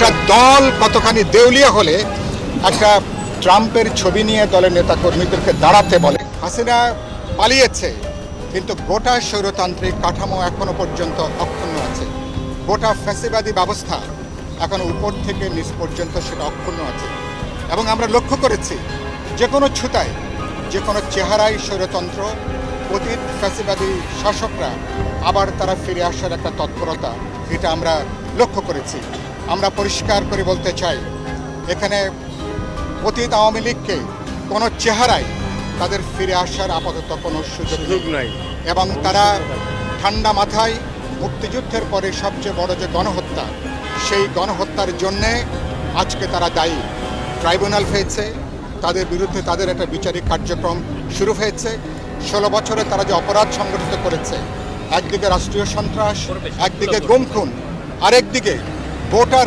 একটা দল কতখানি দেউলিয়া হলে একটা ট্রাম্পের ছবি নিয়ে দলের নেতাকর্মীদেরকে দাঁড়াতে বলে। হাসিনা পালিয়েছে, কিন্তু গোটা স্বৈরতান্ত্রিক কাঠামো এখনো পর্যন্ত অক্ষুণ্ণ আছে। গোটা ফ্যাসিবাদী ব্যবস্থা এখনো উপর থেকে নিচ পর্যন্ত সেটা অক্ষুণ্ণ আছে। এবং আমরা লক্ষ্য করেছি যে কোনো ছুতায়, যে কোনো চেহারায় স্বৈরতন্ত্র, অতীত ফ্যাসিবাদী শাসকরা আবার তারা ফিরে আসার একটা তৎপরতা, এটা আমরা লক্ষ্য করেছি। আমরা পরিষ্কার করে বলতে চাই, এখানে অতীত আওয়ামী লীগকে কোনো চেহারায় তাদের ফিরে আসার আপাতত কোনো সুযোগ নাই। এবং তারা ঠান্ডা মাথায় মুক্তিযুদ্ধের পরে সবচেয়ে বড় যে গণহত্যা, সেই গণহত্যার জন্যে আজকে তারা দায়ী। ট্রাইব্যুনাল হয়েছে, তাদের বিরুদ্ধে তাদের একটা বিচারিক কার্যক্রম শুরু হয়েছে। 16 বছরে তারা যে অপরাধ সংগঠিত করেছে, একদিকে রাষ্ট্রীয় সন্ত্রাস, একদিকে গুম খুন, আরেকদিকে গোটা